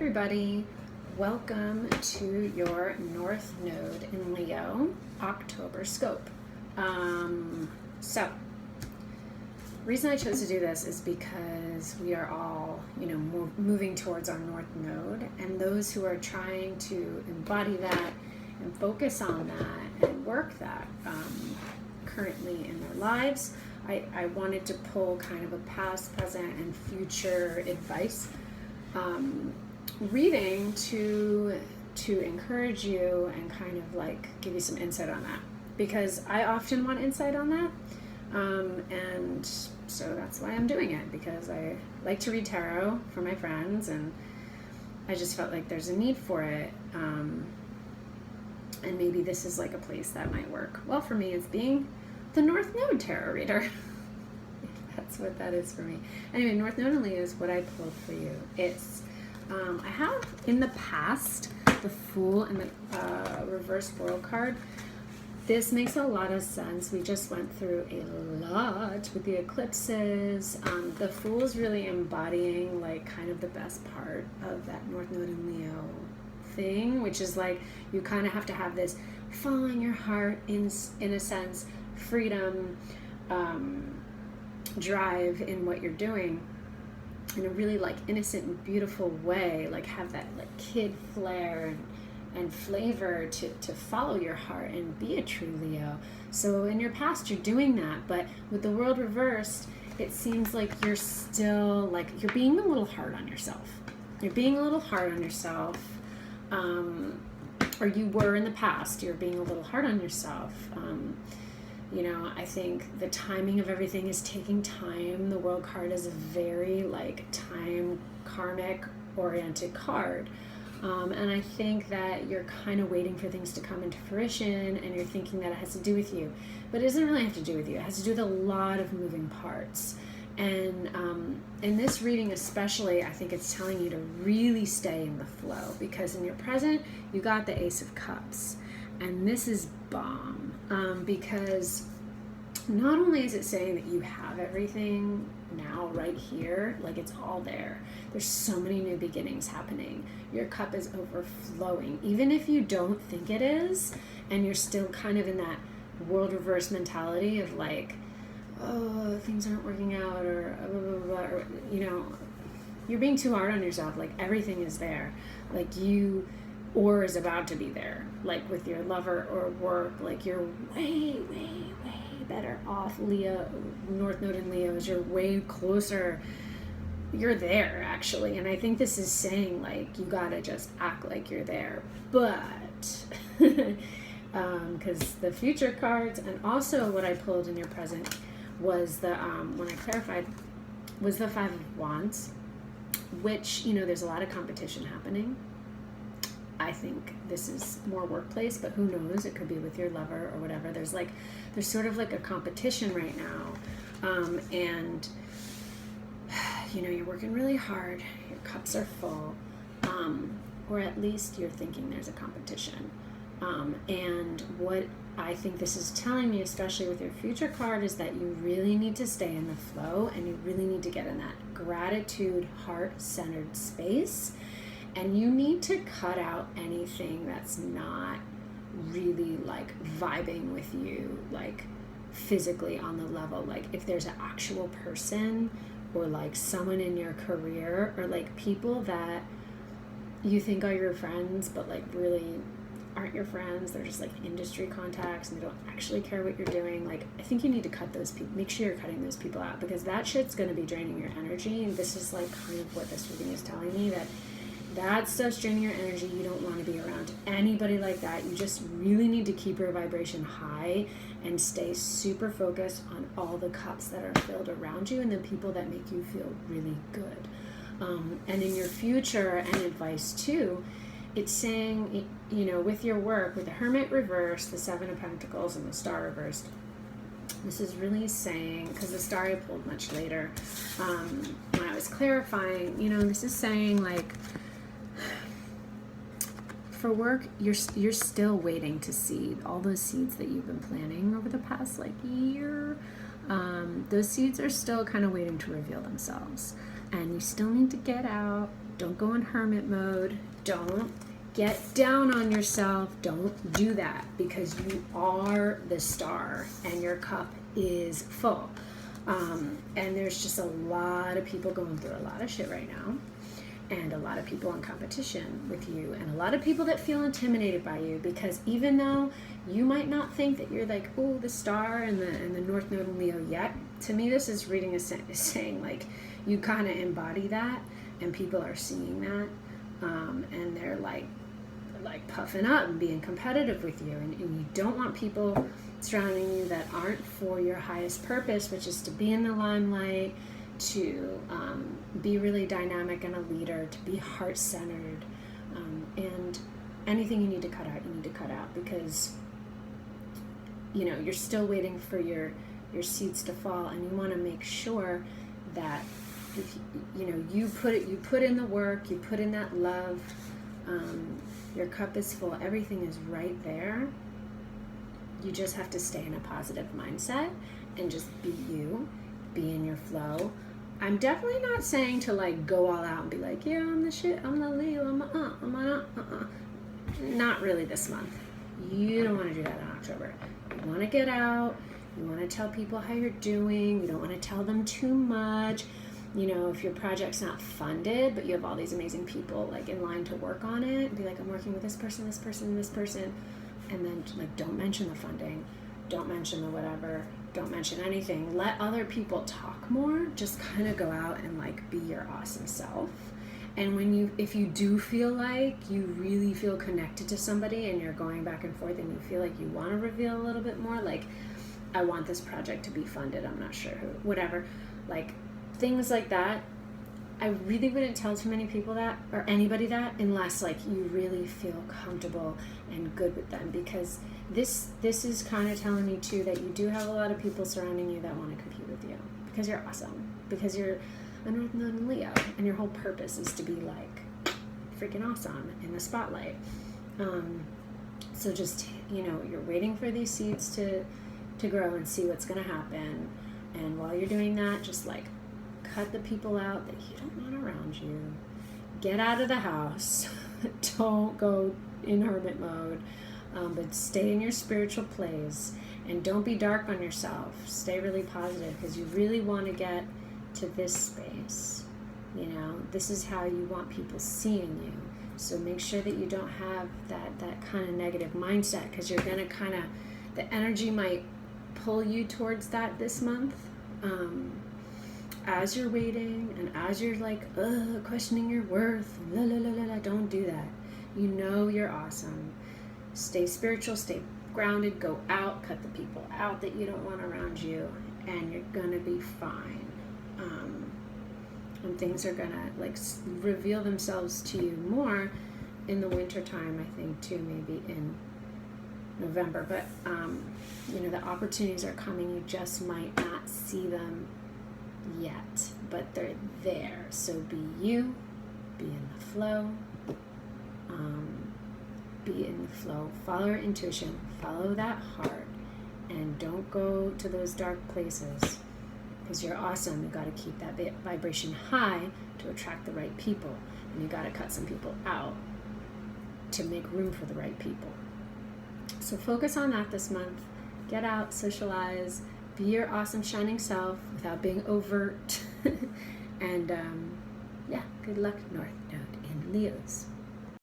everybody, welcome to your North Node in Leo October scope. So, reason I chose to do this is because we are all, moving towards our North Node, and those who are trying to embody that and focus on that and work that currently in their lives, I wanted to pull kind of a past, present, and future advice reading to encourage you and kind of like give you some insight on that, because I often want insight on that, and so that's why I'm doing it, because I like to read tarot for my friends, and I just felt like there's a need for it, and maybe this is like a place that might work well for me, as being the North Node tarot reader. That's what that is for me. Anyway, North Node in Leo is what I pulled for you. It's I have in the past the Fool and the reverse world card. This makes a lot of sense. We just went through a lot with the eclipses. The Fool is really embodying like kind of the best part of that North Node in Leo thing, which is like you kind of have to have this following your heart in a sense, freedom, drive in what you're doing in a really like innocent and beautiful way, like have that like kid flair and flavor to follow your heart and be a true Leo. So in your past you're doing that, but with the world reversed, it seems like you're still like you're being a little hard on yourself. You're being a little hard on yourself, or you were in the past. You're being a little hard on yourself. I think the timing of everything is taking time. The world card is a very like time karmic oriented card. And I think that you're kind of waiting for things to come into fruition, and you're thinking that it has to do with you. But it doesn't really have to do with you. It has to do with a lot of moving parts. And in this reading especially, I think it's telling you to really stay in the flow, because in your present, you got the Ace of Cups. And this is bomb, because not only is it saying that you have everything now right here, like it's all there. There's so many new beginnings happening. Your cup is overflowing, even if you don't think it is, and you're still kind of in that world reverse mentality of like, oh, things aren't working out, or blah, blah, blah, or, you're being too hard on yourself. Like everything is there, like you, or is about to be there, like with your lover or work, like you're way, way, way better off. Leo, North Node in Leo, is you're way closer. You're there actually, and I think this is saying like you gotta just act like you're there, but because the future cards, and also what I pulled in your present was the when I clarified was the Five of Wands, which there's a lot of competition happening. I think this is more workplace, but who knows? It could be with your lover or whatever. There's sort of like a competition right now, and you're working really hard. Your cups are full, or at least you're thinking there's a competition. And what I think this is telling me, especially with your future card, is that you really need to stay in the flow, and you really need to get in that gratitude, heart-centered space. And you need to cut out anything that's not really like vibing with you, like physically on the level. Like if there's an actual person, or like someone in your career, or like people that you think are your friends, but like really aren't your friends. They're just like industry contacts, and they don't actually care what you're doing. Like I think you need to cut those people. Make sure you're cutting those people out, because that shit's going to be draining your energy. And this is like kind of what this reading is telling me, that stuff's draining your energy. You don't want to be around anybody like that. You just really need to keep your vibration high and stay super focused on all the cups that are filled around you and the people that make you feel really good. And in your future, and advice too, it's saying, with your work, with the Hermit reversed, the Seven of Pentacles, and the Star reversed, this is really saying, because the Star I pulled much later, when I was clarifying, this is saying like, for work, you're still waiting to seed all those seeds that you've been planting over the past like year. Those seeds are still kind of waiting to reveal themselves, and you still need to get out, Don't go in hermit mode. Don't get down on yourself. Don't do that, because you are the star and your cup is full. And there's just a lot of people going through a lot of shit right now, and a lot of people in competition with you, and a lot of people that feel intimidated by you, because even though you might not think that you're like, oh, the star and the North Node in Leo yet, to me this is reading is saying like you kind of embody that, and people are seeing that, and they're like puffing up and being competitive with you, and you don't want people surrounding you that aren't for your highest purpose, which is to be in the limelight, to be really dynamic and a leader, to be heart-centered, and anything you need to cut out, you need to cut out, because you know you're still waiting for your seeds to fall, and you want to make sure that if you put in the work, you put in that love, your cup is full, everything is right there. You just have to stay in a positive mindset and just be you, be in your flow. I'm definitely not saying to like go all out and be like, yeah, I'm the shit, I'm the Leo, Not really this month. You don't want to do that in October. You want to get out, you want to tell people how you're doing, you don't want to tell them too much. You know, if your project's not funded, but you have all these amazing people like in line to work on it, be like, I'm working with this person, this person, this person, and then like don't mention the funding, don't mention the whatever, don't mention anything. Let other people talk more. Just kind of go out and like be your awesome self. And if you do feel like you really feel connected to somebody and you're going back and forth and you feel like you want to reveal a little bit more, like, I want this project to be funded, I'm not sure who, whatever, like things like that, I really wouldn't tell too many people that, or anybody that, unless like you really feel comfortable and good with them, because this is kind of telling me too that you do have a lot of people surrounding you that want to compete with you, because you're awesome, because you're a North Node in Leo, and your whole purpose is to be like freaking awesome in the spotlight. So just, you're waiting for these seeds to grow and see what's going to happen, and while you're doing that, just like cut the people out that you don't want around you. Get out of the house. Don't go in hermit mode, but stay in your spiritual place, and don't be dark on yourself. Stay really positive, because you really want to get to this space. This is how you want people seeing you. So make sure that you don't have that kind of negative mindset, because you're going to the energy might pull you towards that this month. As you're waiting and as you're like questioning your worth, don't do that. You're awesome. Stay spiritual, stay grounded, go out, cut the people out that you don't want around you, and you're gonna be fine. And things are gonna like reveal themselves to you more in the winter time, I think, too, maybe in November. But the opportunities are coming. You just might not see them yet, but they're there. So be you, be in the flow, follow your intuition, follow that heart, and don't go to those dark places, because you're awesome. You got to keep that vibration high to attract the right people, and you got to cut some people out to make room for the right people. So focus on that this month. Get out, socialize, be your awesome shining self without being overt. And good luck, North Node in Leos.